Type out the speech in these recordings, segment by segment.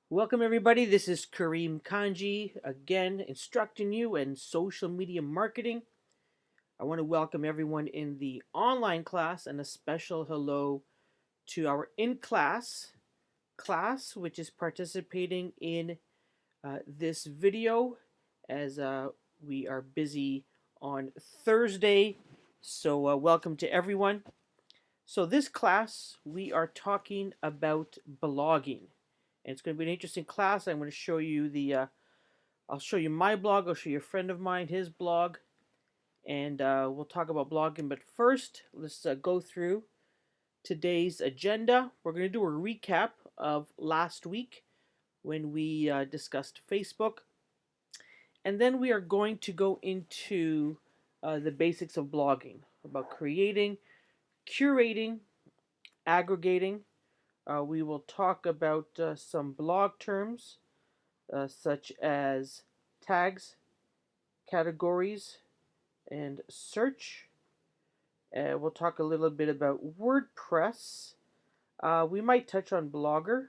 Welcome, everybody. This is Kareem Kanji again, instructing you in social media marketing. I want to welcome everyone in the online class and a special hello to our in class, which is participating in this video as we are busy on Thursday. So, welcome to everyone. So, this class, we are talking about blogging. And it's going to be an interesting class. I'm going to show you I'll show you my blog. I'll show you a friend of mine, his blog, and we'll talk about blogging. But first, let's go through today's agenda. We're going to do a recap of last week when we discussed Facebook, and then we are going to go into the basics of blogging, about creating, curating, aggregating. We will talk about some blog terms such as tags, categories, and search. We'll talk a little bit about WordPress. We might touch on Blogger.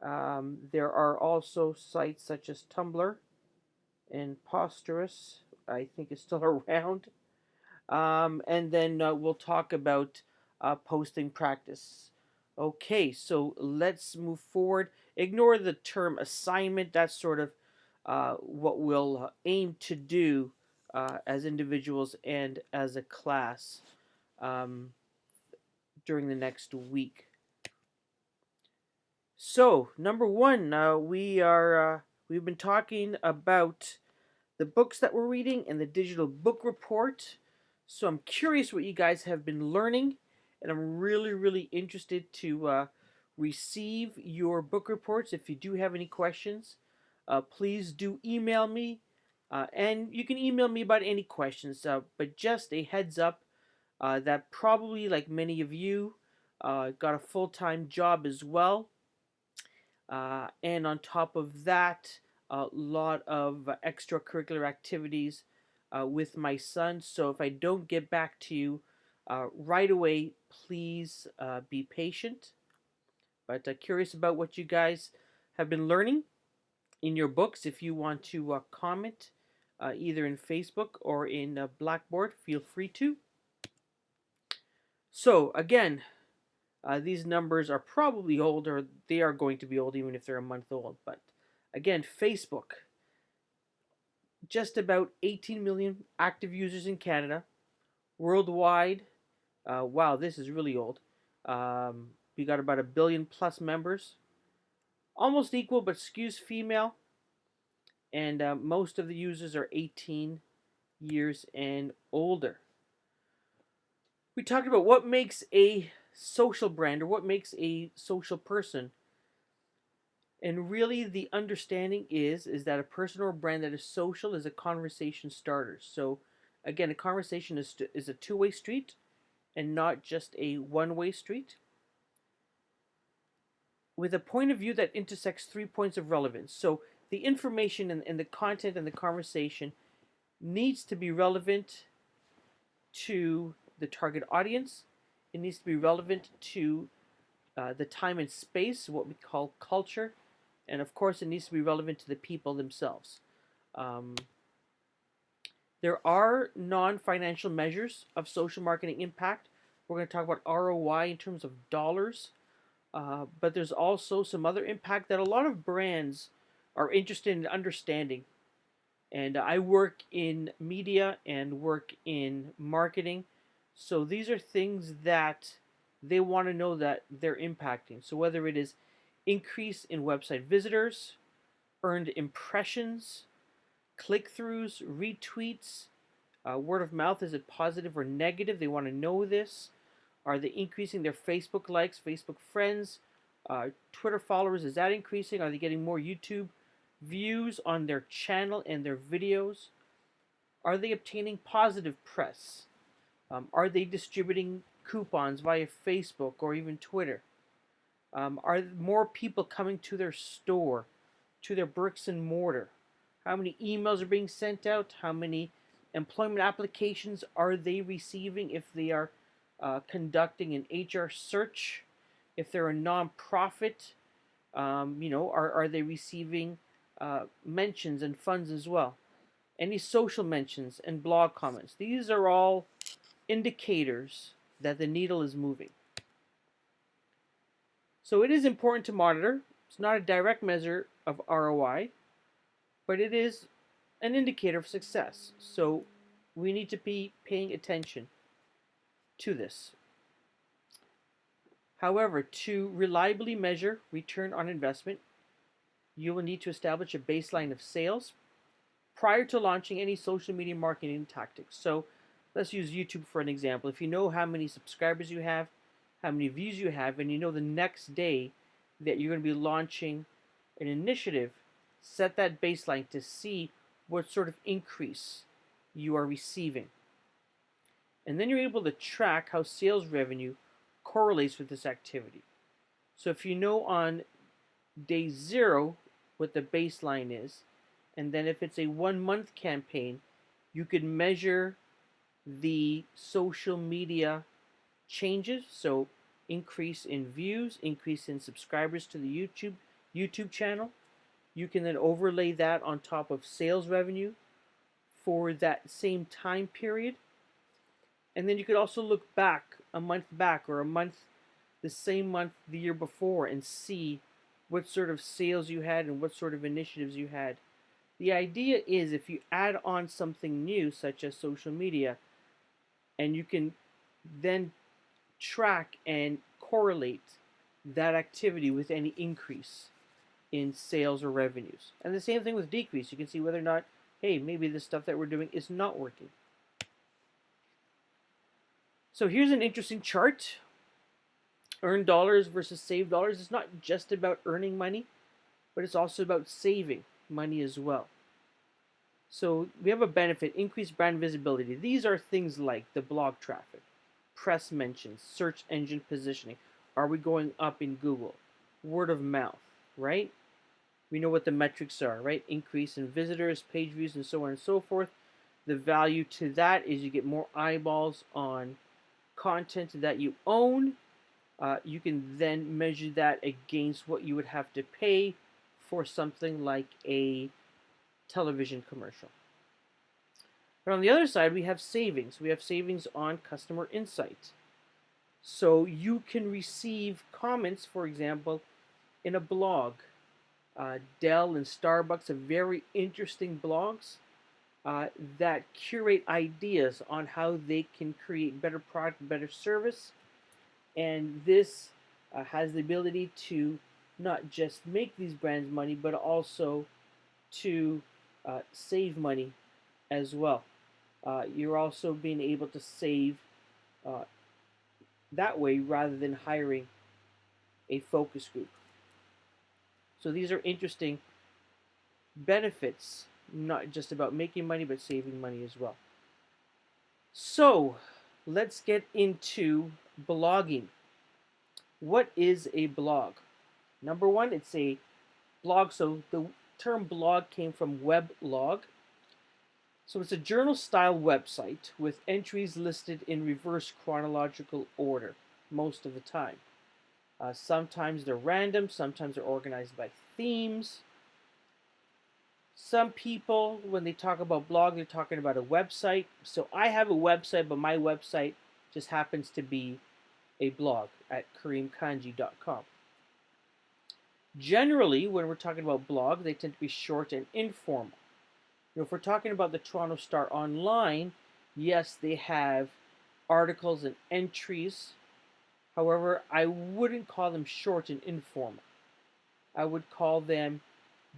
There are also sites such as Tumblr and Posterous, I think is still around. And then we'll talk about posting practice. Okay, so let's move forward. Ignore the term assignment. That's sort of what we'll aim to do as individuals and as a class um, during the next week. So, number one, we've been talking about the books that we're reading and the digital book report. So I'm curious what you guys have been learning, and I'm really interested to receive your book reports. If you do have any questions, please do email me, and you can email me about any questions. But just a heads up that probably, like many of you, got a full-time job as well, and on top of that, a lot of extracurricular activities with my son. So if I don't get back to you right away, please be patient. But curious about what you guys have been learning in your books. If you want to comment either in Facebook or in Blackboard, feel free to. So again, these numbers are probably old, or they are going to be old even if they're a month old. But again, Facebook, just about 18 million active users in Canada. Worldwide, wow, this is really old. We got about 1 billion plus members. Almost equal, but skews female. And most of the users are 18 years and older. We talked about what makes a social brand or what makes a social person. And really, the understanding is that a person or a brand that is social is a conversation starter. So, again, a conversation is a two-way street and not just a one-way street, with a point of view that intersects 3 points of relevance. So, the information and the content and the conversation needs to be relevant to the target audience. It needs to be relevant to the time and space, what we call culture, and of course, it needs to be relevant to the people themselves. Um, there are non-financial measures of social marketing impact. We're going to talk about ROI in terms of dollars, but there's also some other impact that a lot of brands are interested in understanding. And I work in media and work in marketing, so these are things that they want to know that they're impacting. So whether it is increase in website visitors, earned impressions, click-throughs, retweets, word of mouth, is it positive or negative? They want to know this. Are they increasing their Facebook likes, Facebook friends, Twitter followers? Is that increasing? Are they getting more YouTube views on their channel and their videos? Are they obtaining positive press? Are they distributing coupons via Facebook or even Twitter? Are more people coming to their store, to their bricks and mortar? How many emails are being sent out? How many employment applications are they receiving if they are conducting an HR search? If they're a nonprofit, Are they receiving mentions and funds as well? Any social mentions and blog comments. These are all indicators that the needle is moving. So it is important to monitor. It's not a direct measure of ROI, but it is an indicator of success. So we need to be paying attention to this. However, to reliably measure return on investment, you will need to establish a baseline of sales prior to launching any social media marketing tactics. So let's use YouTube for an example. If you know how many subscribers you have, how many views you have, and you know the next day that you're going to be launching an initiative, set that baseline to see what sort of increase you are receiving. And then you're able to track how sales revenue correlates with this activity. So if you know on day 0 what the baseline is, and then if it's a 1-month campaign, you could measure the social media changes. So increase in views, increase in subscribers to the YouTube channel. You can then overlay that on top of sales revenue for that same time period. And then you could also look back, a month back, or the same month the year before, and see what sort of sales you had and what sort of initiatives you had. The idea is if you add on something new, such as social media, and you can then track and correlate that activity with any increase in sales or revenues. And the same thing with decrease. You can see whether or not, hey, maybe the stuff that we're doing is not working. So here's an interesting chart. Earned dollars versus saved dollars. It's not just about earning money, but it's also about saving money as well. So we have a benefit, increased brand visibility. These are things like the blog traffic, press mentions, search engine positioning. Are we going up in Google? Word of mouth, right? We know what the metrics are, right? Increase in visitors, page views, and so on and so forth. The value to that is you get more eyeballs on content that you own. You can then measure that against what you would have to pay for something like a television commercial. But on the other side, we have savings. We have savings on customer insight. So you can receive comments, for example, in a blog. Dell and Starbucks have very interesting blogs that curate ideas on how they can create better product, better service. And this has the ability to not just make these brands money, but also to save money as well. You're also being able to save that way rather than hiring a focus group. So these are interesting benefits, not just about making money, but saving money as well. So let's get into blogging. What is a blog? Number one, it's a blog. So the term blog came from weblog. So it's a journal-style website with entries listed in reverse chronological order most of the time. Sometimes they're random, sometimes they're organized by themes. Some people, when they talk about blog, they're talking about a website. So I have a website, but my website just happens to be a blog at kareemkanji.com. Generally, when we're talking about blog, they tend to be short and informal. If we're talking about the Toronto Star Online, yes, they have articles and entries. However, I wouldn't call them short and informal. I would call them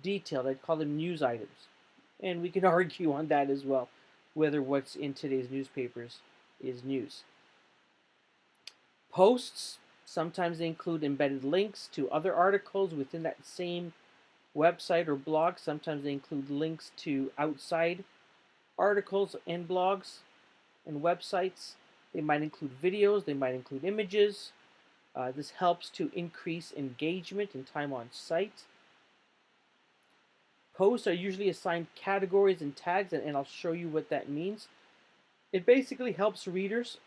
detailed. I'd call them news items. And we can argue on that as well, whether what's in today's newspapers is news. Posts, sometimes they include embedded links to other articles within that same website or blog. Sometimes they include links to outside articles and blogs and websites. They might include videos, they might include images. This helps to increase engagement and time on site. Posts are usually assigned categories and tags, and I'll show you what that means. It basically helps readers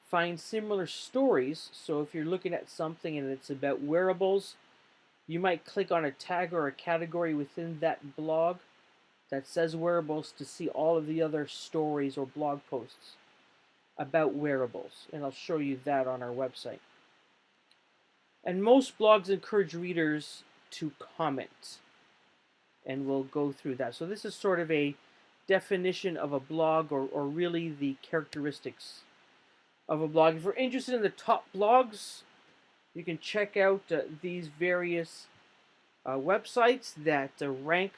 find similar stories. So if you're looking at something and it's about wearables, You might click on a tag or a category within that blog that says wearables to see all of the other stories or blog posts about wearables. And I'll show you that on our website. And most blogs encourage readers to comment. And we'll go through that. So this is sort of a definition of a blog, or really the characteristics of a blog. If you're interested in the top blogs, you can check out these various websites that rank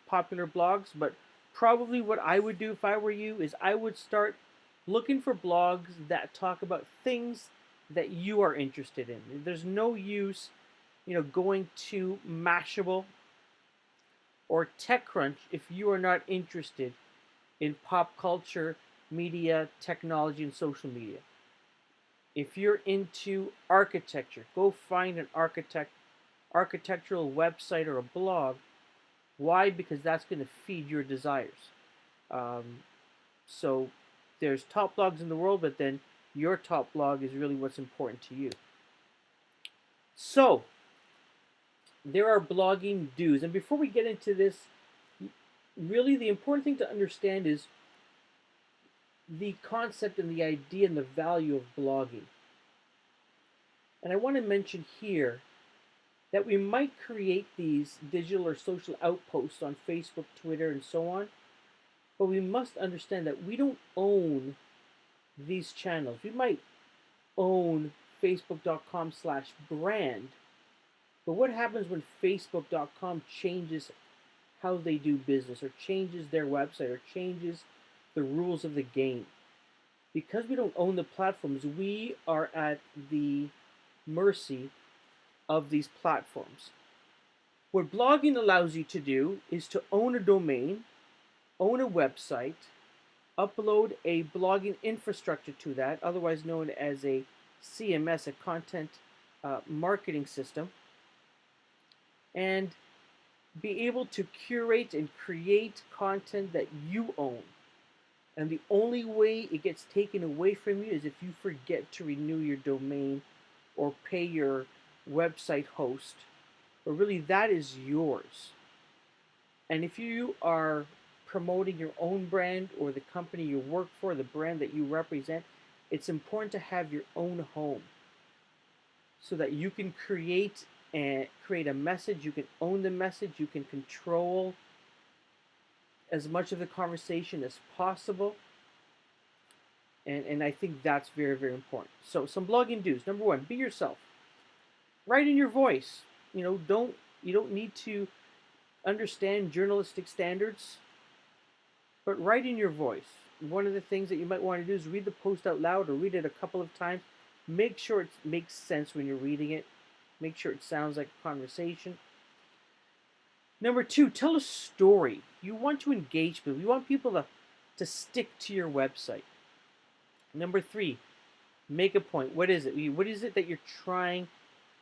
popular blogs. But probably what I would do if I were you is I would start looking for blogs that talk about things that you are interested in. There's no use, going to Mashable or TechCrunch if you are not interested in pop culture, media, technology, and social media. If you're into architecture, go find an architectural website or a blog. Why? Because that's going to feed your desires. So there's top blogs in the world, but then your top blog is really what's important to you. So there are blogging do's. And before we get into this, really the important thing to understand is the concept and the idea and the value of blogging. And I want to mention here that we might create these digital or social outposts on Facebook, Twitter, and so on, but we must understand that we don't own these channels. We might own facebook.com/brand, but what happens when facebook.com changes how they do business, or changes their website, or changes the rules of the game? Because we don't own the platforms, we are at the mercy of these platforms. What blogging allows you to do is to own a domain, own a website, upload a blogging infrastructure to that, otherwise known as a CMS, a content marketing system, and be able to curate and create content that you own. And the only way it gets taken away from you is if you forget to renew your domain or pay your website host. But really, that is yours. And if you are promoting your own brand or the company you work for, the brand that you represent, it's important to have your own home so that you can create a message. You can own the message. You can control as much of the conversation as possible. And I think that's very, very important. So some blogging do's. Number one, be yourself. Write in your voice. You don't need to understand journalistic standards, but write in your voice. One of the things that you might want to do is read the post out loud or read it a couple of times. Make sure it makes sense when you're reading it. Make sure it sounds like a conversation. Number two, tell a story. You want to engage people. You want people to stick to your website. Number three, make a point. What is it? What is it that you're trying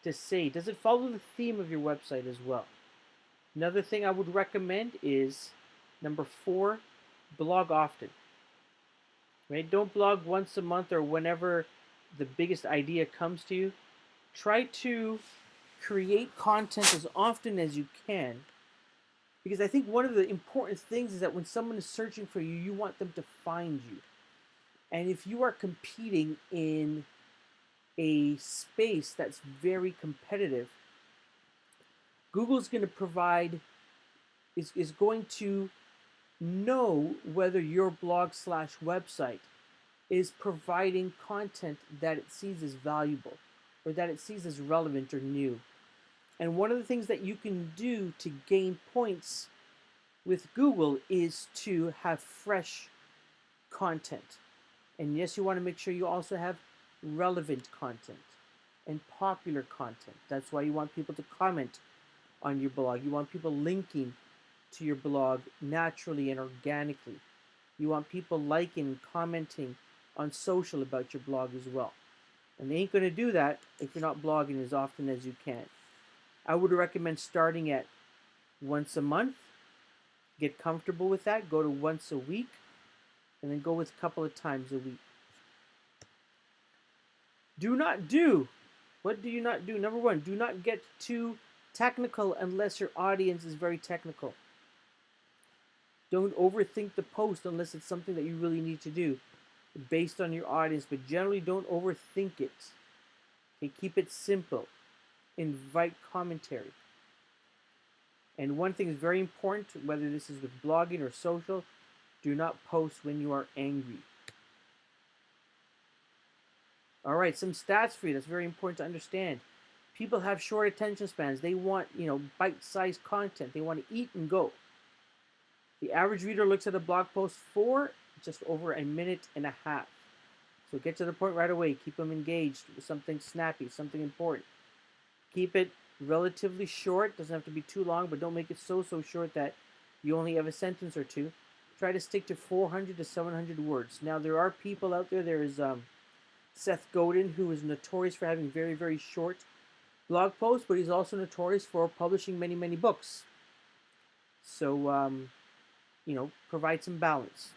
to say? Does it follow the theme of your website as well? Another thing I would recommend is number four, blog often. Right? Don't blog once a month or whenever the biggest idea comes to you. Try to create content as often as you can, because I think one of the important things is that when someone is searching for you, you want them to find you. And if you are competing in a space that's very competitive, Google's going to provide, is going to know whether your blog/website is providing content that it sees as valuable or that it sees as relevant or new. And one of the things that you can do to gain points with Google is to have fresh content. And yes, you want to make sure you also have relevant content and popular content. That's why you want people to comment on your blog. You want people linking to your blog naturally and organically. You want people liking and commenting on social about your blog as well. And they ain't going to do that if you're not blogging as often as you can. I would recommend starting at once a month. Get comfortable with that. Go to once a week. And then go with a couple of times a week. Do not do. What do you not do? Number one, do not get too technical unless your audience is very technical. Don't overthink the post unless it's something that you really need to do based on your audience, but generally don't overthink it. Okay, keep it simple. Invite commentary. And one thing is very important, whether this is with blogging or social, do not post when you are angry. All right, some stats for you that's very important to understand. People have short attention spans. They want, bite-sized content. They want to eat and go. The average reader looks at a blog post for just over a minute and a half. So get to the point right away. Keep them engaged with something snappy, something important. Keep it relatively short. Doesn't have to be too long, but don't make it so short that you only have a sentence or two. Try to stick to 400 to 700 words. Now, there are people out there. There is Seth Godin, who is notorious for having very, very short blog posts, but he's also notorious for publishing many, many books. So, provide some balance.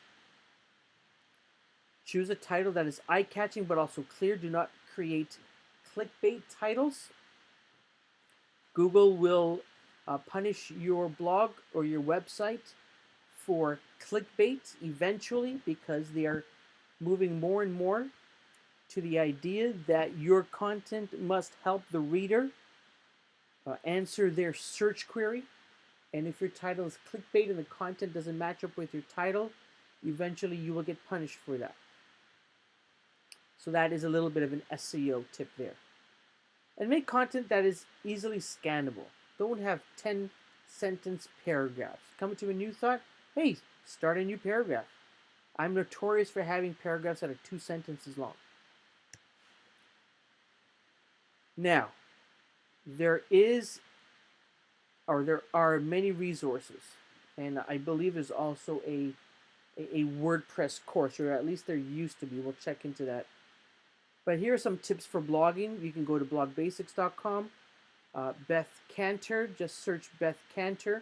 Choose a title that is eye-catching but also clear. Do not create clickbait titles. Google will punish your blog or your website for clickbait eventually, because they are moving more and more to the idea that your content must help the reader answer their search query. And if your title is clickbait and the content doesn't match up with your title, eventually you will get punished for that. So that is a little bit of an SEO tip there. And make content that is easily scannable. Don't have 10-sentence paragraphs. Coming to a new thought? Hey, start a new paragraph. I'm notorious for having paragraphs that are 2 sentences long. Now, there are many resources, and I believe there's also a WordPress course, or at least there used to be. We'll check into that. But here are some tips for blogging. You can go to blogbasics.com. Beth Cantor, just search Beth Cantor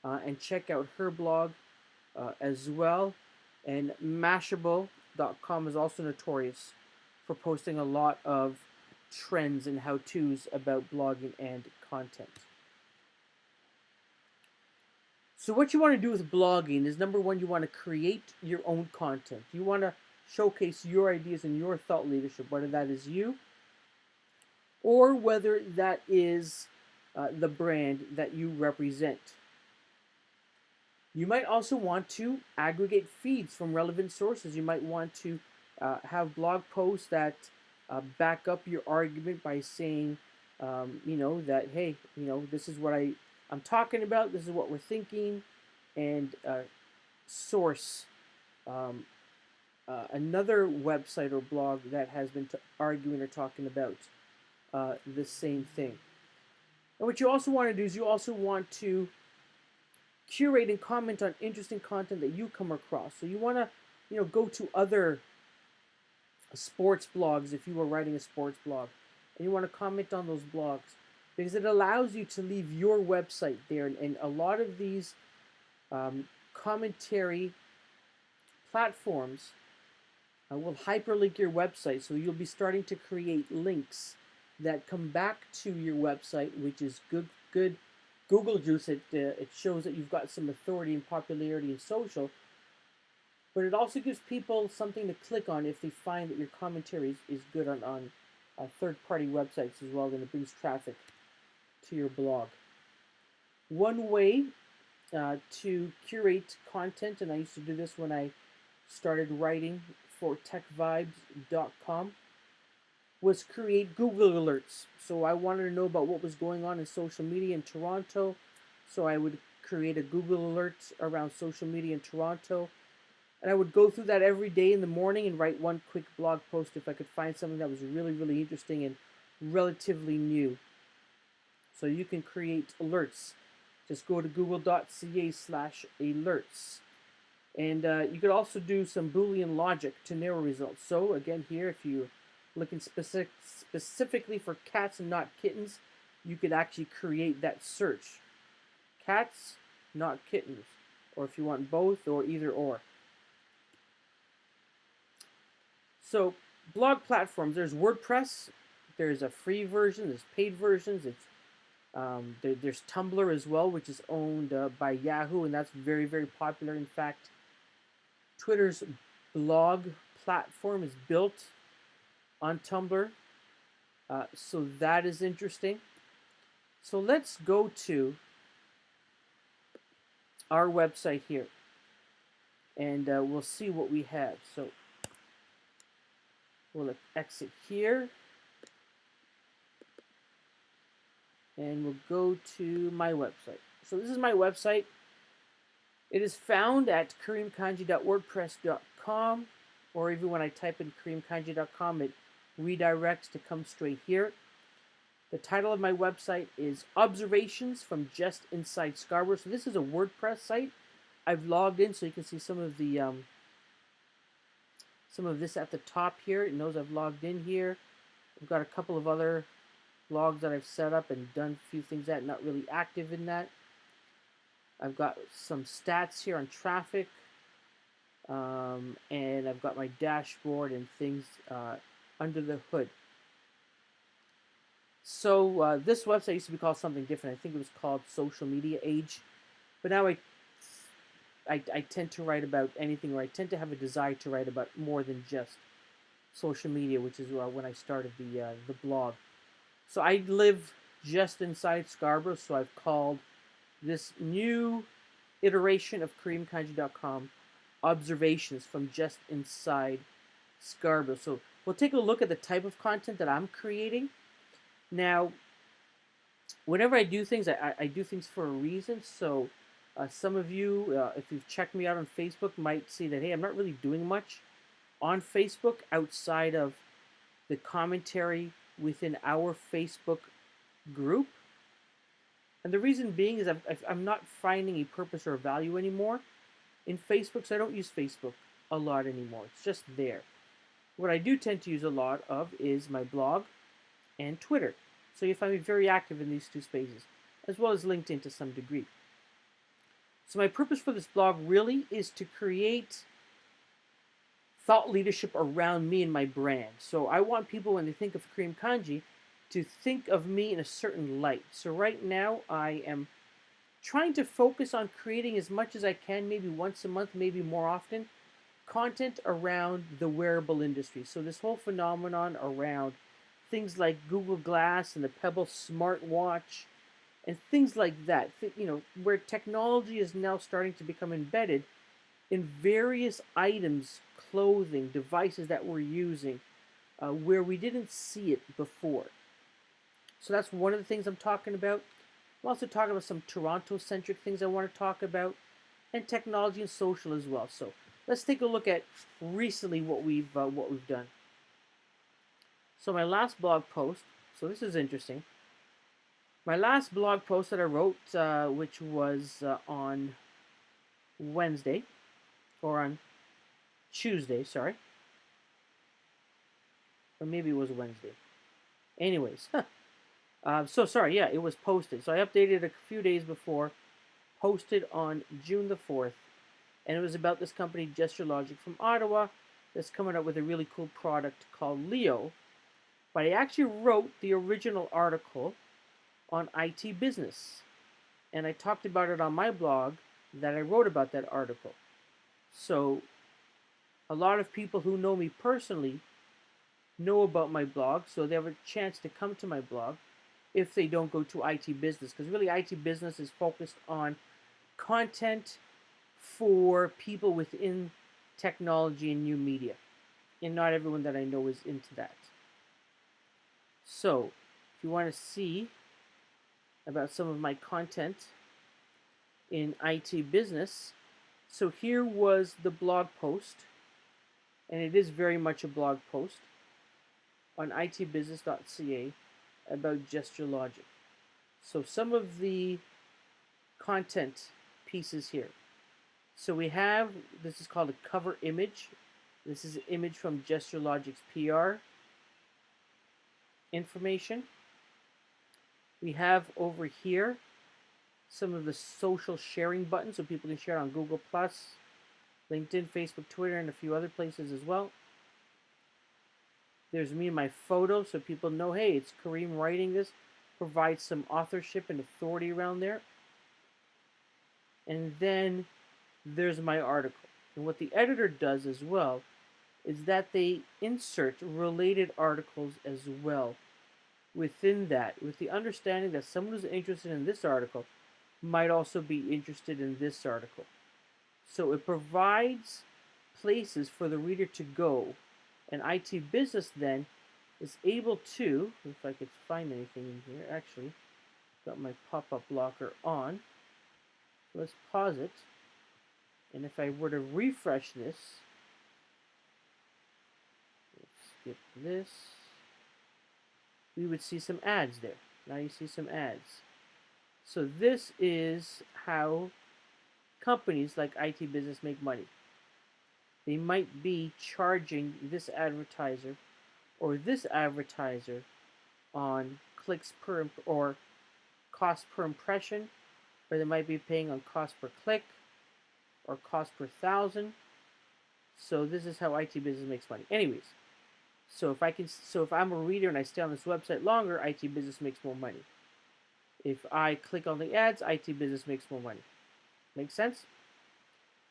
and check out her blog as well. And Mashable.com is also notorious for posting a lot of trends and how-tos about blogging and content. So what you want to do with blogging is, number one, you want to create your own content. You want to showcase your ideas and your thought leadership, whether that is you or whether that is the brand that you represent. You might also want to aggregate feeds from relevant sources. You might want to have blog posts that back up your argument by saying, that, hey, this is what I'm talking about, this is what we're thinking, and source another website or blog that has been arguing or talking about the same thing. And what you also want to do is you also want to curate and comment on interesting content that you come across. So you want to, go to other sports blogs if you were writing a sports blog, and you want to comment on those blogs, because it allows you to leave your website there. And a lot of these commentary platforms will hyperlink your website, so you'll be starting to create links that come back to your website, which is good Google juice. It shows that you've got some authority and popularity in social, but it also gives people something to click on if they find that your commentary is good on third-party websites as well. Then it brings traffic to your blog. One way to curate content, and I used to do this when I started writing for techvibes.com, was create Google alerts. So I wanted to know about what was going on in social media in Toronto, so I would create a Google alert around social media in Toronto, and I would go through that every day in the morning and write one quick blog post if I could find something that was really, really interesting and relatively new. So you can create alerts. Just go to google.ca/alerts. And you could also do some Boolean logic to narrow results. So again, here, if you're looking specifically for cats and not kittens, you could actually create that search. Cats, not kittens. Or if you want both, or either or. So blog platforms, there's WordPress, there's a free version, there's paid versions, it's There's Tumblr as well, which is owned by Yahoo, and that's very, very popular. In fact, Twitter's blog platform is built on Tumblr, so that is interesting. So let's go to our website here, and we'll see what we have. So we'll exit here, and we'll go to my website. So this is my website. It is found at kareemkanji.wordpress.com, or even when I type in kareemkanji.com, it redirects to come straight here. The title of my website is Observations from Just Inside Scarborough. So this is a WordPress site. I've logged in, so you can see some of this at the top here. It knows I've logged in here. I've got a couple of other blogs that I've set up and done a few things that not really active in that. I've got some stats here on traffic, and I've got my dashboard and things under the hood. So this website used to be called something different. I think it was called Social Media Age, but now I tend to write about anything, or I tend to have a desire to write about more than just social media, which is when I started the blog. So I live just inside Scarborough, so I've called this new iteration of KareemKanji.com Observations from Just Inside Scarborough. So we'll take a look at the type of content that I'm creating. Now, whenever I do things, I do things for a reason. So some of you, if you've checked me out on Facebook, might see that, hey, I'm not really doing much on Facebook outside of the commentary within our Facebook group. And the reason being is I'm not finding a purpose or a value anymore in Facebook, so I don't use Facebook a lot anymore. It's just there. What I do tend to use a lot of is my blog and Twitter. So you find me very active in these two spaces, as well as LinkedIn to some degree. So my purpose for this blog really is to create thought leadership around me and my brand. So I want people, when they think of Kareem Kanji, to think of me in a certain light. So right now I am trying to focus on creating as much as I can, maybe once a month, maybe more often, content around the wearable industry. So this whole phenomenon around things like Google Glass and the Pebble smartwatch and things like that, you know, where technology is now starting to become embedded in various items, clothing, devices that we're using, where we didn't see it before. So that's one of the things I'm talking about. I'm also talking about some Toronto-centric things I want to talk about, and technology and social as well. So let's take a look at recently what we've done. So my last blog post. So this is interesting. My last blog post that I wrote, which was on Wednesday, or on Tuesday, sorry, or maybe it was Wednesday. Anyways. So sorry, yeah, it was posted. So I updated a few days before, posted on June the 4th, and it was about this company, Gesture Logic from Ottawa, that's coming up with a really cool product called Leo. But I actually wrote the original article on IT business, and I talked about it on my blog that I wrote about that article. So a lot of people who know me personally know about my blog, so they have a chance to come to my blog if they don't go to IT business, because really IT business is focused on content for people within technology and new media, and not everyone that I know is into that. So if you want to see about some of my content in IT business, so here was the blog post, and it is very much a blog post on itbusiness.ca about Gesture Logic. So some of the content pieces here. So we have, this is called a cover image. This is an image from Gesture Logic's PR information. We have over here some of the social sharing buttons, so people can share on Google+, LinkedIn, Facebook, Twitter, and a few other places as well. There's me and my photo, so people know, hey, it's Kareem writing this. provide some authorship and authority around there. And then there's my article. And what the editor does as well is that they insert related articles as well within that, with the understanding that someone who's interested in this article might also be interested in this article. So it provides places for the reader to go, and IT Business then is able to, if I could find anything in here, actually, got my pop-up blocker on. Let's pause it, and if I were to refresh this, let's skip this, we would see some ads there. Now you see some ads. So this is how companies like IT Business make money. They might be charging this advertiser or this advertiser on clicks per or cost per impression, or they might be paying on cost per click or cost per thousand. So this is how IT Business makes money. Anyways, so if I'm a reader and I stay on this website longer, IT Business makes more money. If I click on the ads, IT Business makes more money. Make sense?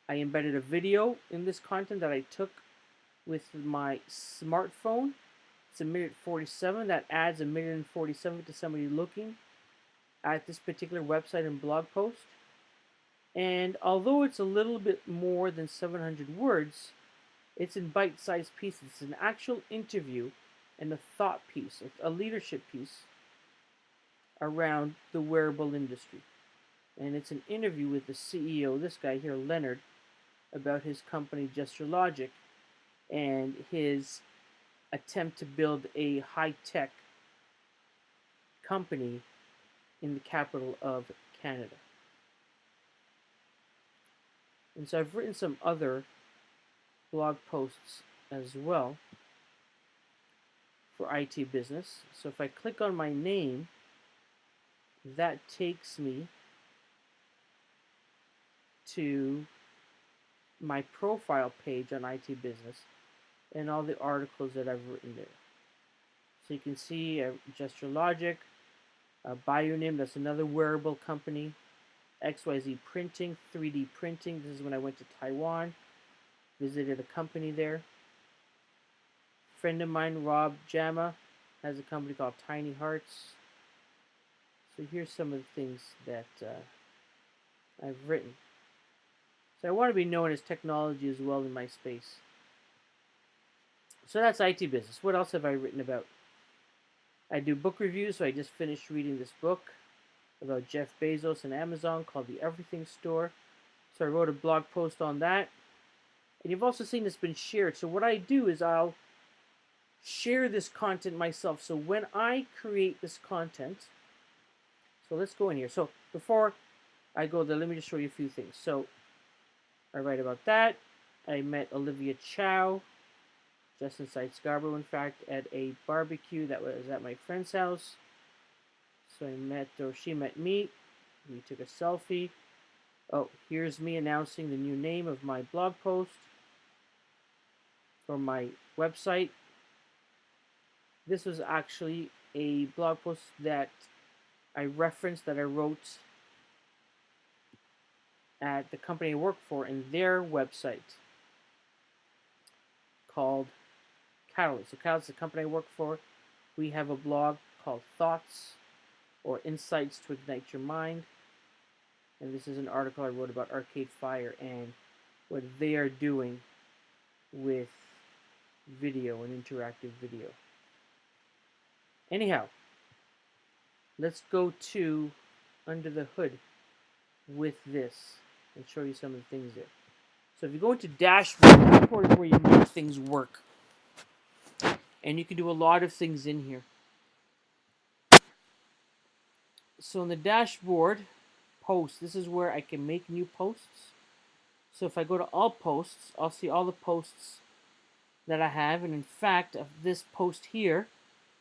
I embedded a video in this content that I took with my smartphone. It's 1:47. That adds 1:47 to somebody looking at this particular website and blog post. And although it's a little bit more than 700 words, it's in bite-sized pieces. It's an actual interview and a thought piece, a leadership piece around the wearable industry. And it's an interview with the CEO, this guy here, Leonard, about his company, Gesture Logic, and his attempt to build a high-tech company in the capital of Canada. And so I've written some other blog posts as well for IT Business. So if I click on my name, that takes me to my profile page on IT Business and all the articles that I've written there. So you can see Gesture Logic, Bionim, that's another wearable company, XYZ Printing, 3D Printing. This is when I went to Taiwan, visited a company there. A friend of mine, Rob Jama, has a company called Tiny Hearts. So here's some of the things that I've written. So I want to be known as technology as well in my space. So that's IT Business. What else have I written about? I do book reviews, so I just finished reading this book about Jeff Bezos and Amazon called The Everything Store. So I wrote a blog post on that. And you've also seen it's been shared. So what I do is I'll share this content myself. So when I create this content, so let's go in here. So before I go there, let me just show you a few things. So I write about that. I met Olivia Chow, just inside Scarborough, in fact, at a barbecue that was at my friend's house. So she met me. We took a selfie. Oh, here's me announcing the new name of my blog post for my website. This was actually a blog post that I referenced, that I wrote at the company I work for in their website called Catalyst. So Catalyst is the company I work for. We have a blog called Thoughts or Insights to Ignite Your Mind. And this is an article I wrote about Arcade Fire and what they are doing with video and interactive video. Anyhow, let's go to under the hood with this and show you some of the things there. So if you go into dashboard, dashboard is where you make things work. And you can do a lot of things in here. So in the dashboard, posts, this is where I can make new posts. So if I go to all posts, I'll see all the posts that I have. And in fact, of this post here,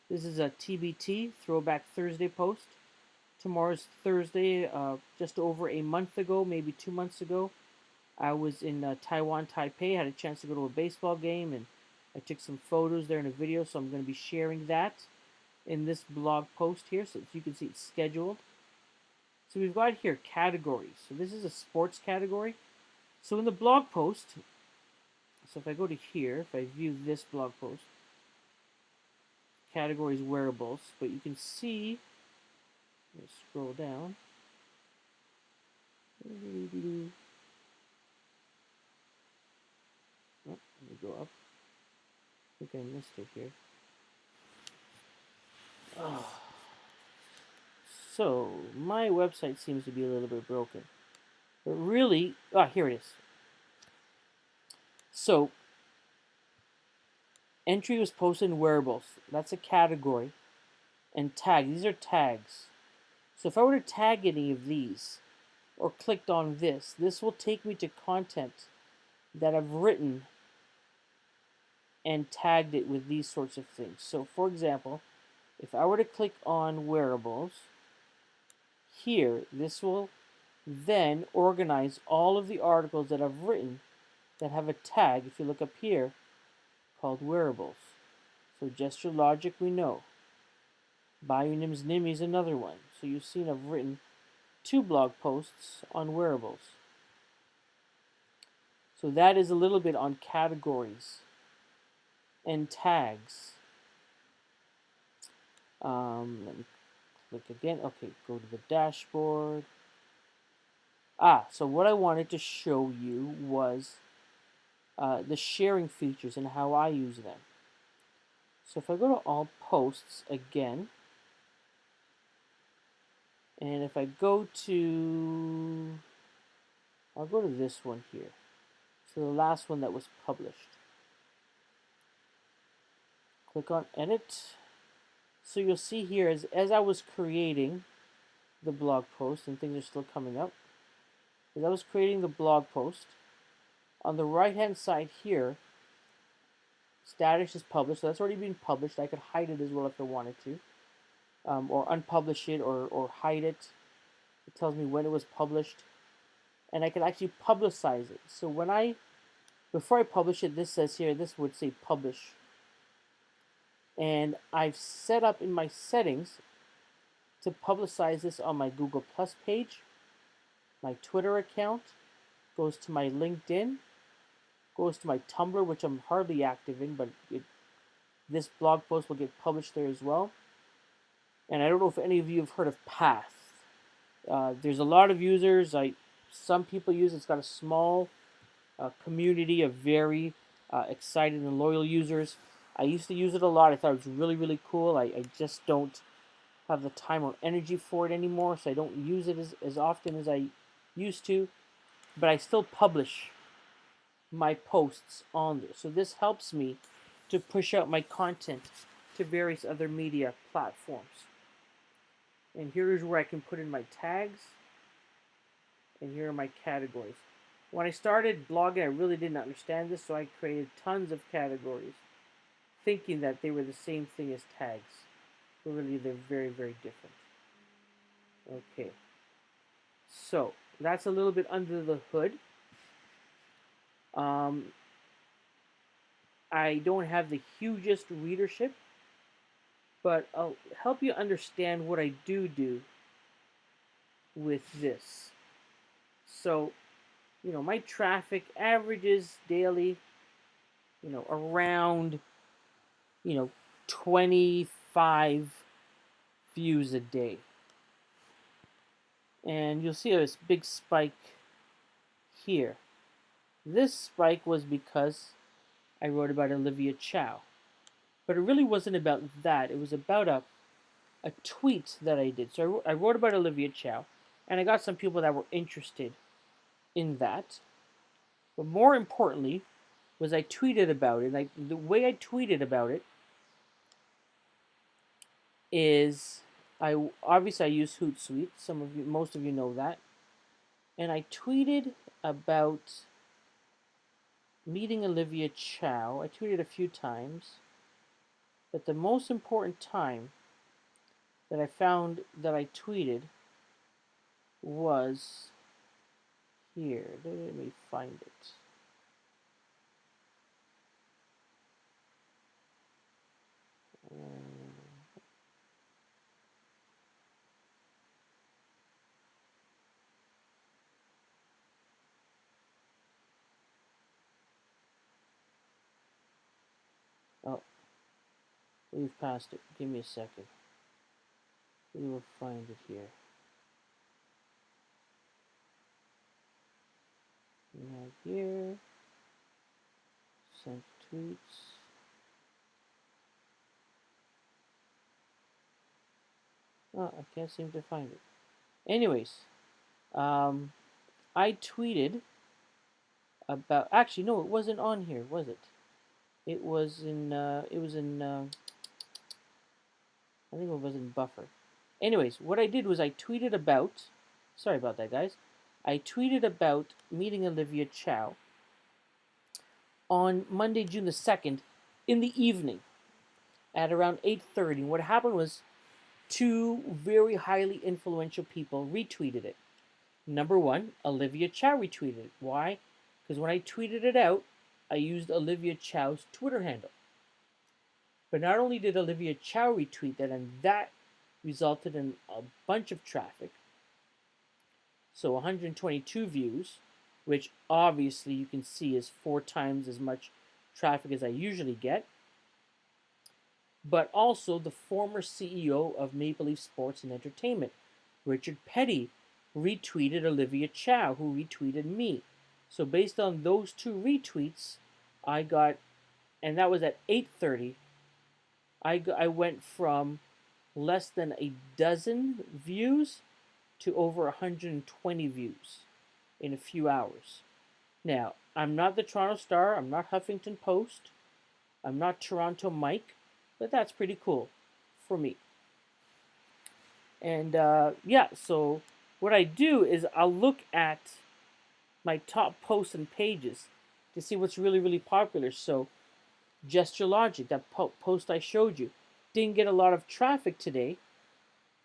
this is a TBT, Throwback Thursday post. Tomorrow's Thursday, just over a month ago, maybe 2 months ago, I was in Taiwan, Taipei. I had a chance to go to a baseball game, and I took some photos there in a video, so I'm going to be sharing that in this blog post here, so you can see it's scheduled. So we've got here categories. So this is a sports category. So in the blog post, so if I go to here, if I view this blog post, categories wearables, but you can see, let's scroll down. Oh, let me go up. I think I missed it here. Oh. So my website seems to be a little bit broken. But really, here it is. So entry was posted in wearables. That's a category. And tag. These are tags. So if I were to tag any of these or clicked on this, this will take me to content that I've written and tagged it with these sorts of things. So for example, if I were to click on wearables, here, this will then organize all of the articles that I've written that have a tag, if you look up here, called wearables. So gesture logic we know. Bionims NIMI is another one. So you've seen I've written 2 blog posts on wearables. So that is a little bit on categories and tags. Let me click again. Okay, go to the dashboard. So what I wanted to show you was the sharing features and how I use them. So if I go to all posts again, and if I go to, I'll go to this one here. So the last one that was published. Click on edit. So you'll see here, as I was creating the blog post, and things are still coming up, as I was creating the blog post, on the right hand side here, status is published, so that's already been published. I could hide it as well if I wanted to, or unpublish it, or hide it. It tells me when it was published, and I can actually publicize it. So before I publish it, this says here, this would say publish. And I've set up in my settings to publicize this on my Google Plus page, my Twitter account, goes to my LinkedIn, goes to my Tumblr, which I'm hardly active in, but this blog post will get published there as well. And I don't know if any of you have heard of Path. There's a lot of users. Some people use it. It's got a small community of very excited and loyal users. I used to use it a lot. I thought it was really, really cool. I just don't have the time or energy for it anymore, so I don't use it as often as I used to. But I still publish my posts on there. So this helps me to push out my content to various other media platforms. And here is where I can put in my tags. And here are my categories. When I started blogging, I really didn't understand this, so I created tons of categories, thinking that they were the same thing as tags. But really, they're very, very different. Okay. So, that's a little bit under the hood. I don't have the hugest readership, but I'll help you understand what I do with this. So, my traffic averages daily, around, 25 views a day. And you'll see this big spike here. This spike was because I wrote about Olivia Chow. But it really wasn't about that. It was about a tweet that I did. So I wrote about Olivia Chow, and I got some people that were interested in that. But more importantly, was I tweeted about it. The way I tweeted about it is I use Hootsuite. Most of you know that. And I tweeted about meeting Olivia Chow. I tweeted a few times, but the most important time that I found that I tweeted was here. Let me find it. We've passed it. Give me a second. We will find it here. Now here. Sent tweets. Oh, I can't seem to find it. Anyways, I tweeted about. Actually, no, it wasn't on here, was it? It was in. It was in. I think it was in Buffer. Anyways, what I did was I tweeted about. Sorry about that, guys. I tweeted about meeting Olivia Chow on Monday, June the 2nd, in the evening, at around 8:30. What happened was, two very highly influential people retweeted it. Number one, Olivia Chow retweeted it. Why? Because when I tweeted it out, I used Olivia Chow's Twitter handle. But not only did Olivia Chow retweet that, and that resulted in a bunch of traffic. So 122 views, which obviously you can see is 4 times as much traffic as I usually get. But also the former CEO of Maple Leaf Sports and Entertainment, Richard Petty, retweeted Olivia Chow, who retweeted me. So based on those 2 retweets, I got, and that was at 8:30, I went from less than a dozen views to over 120 views in a few hours. Now, I'm not the Toronto Star, I'm not Huffington Post, I'm not Toronto Mike, but that's pretty cool for me. And yeah, so what I do is I'll look at my top posts and pages to see what's really, really popular. So Gesture Logic, that post I showed you, didn't get a lot of traffic today,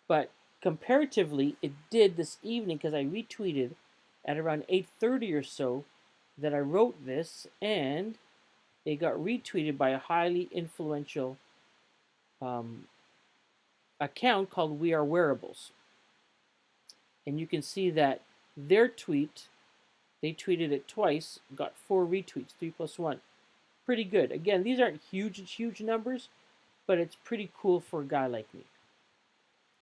but comparatively it did this evening because I retweeted at around 8:30 or so that I wrote this, and it got retweeted by a highly influential account called We Are Wearables. And you can see that their tweet, they tweeted it twice, got 4 retweets, 3 plus 1. Pretty good. Again, these aren't huge numbers, but it's pretty cool for a guy like me.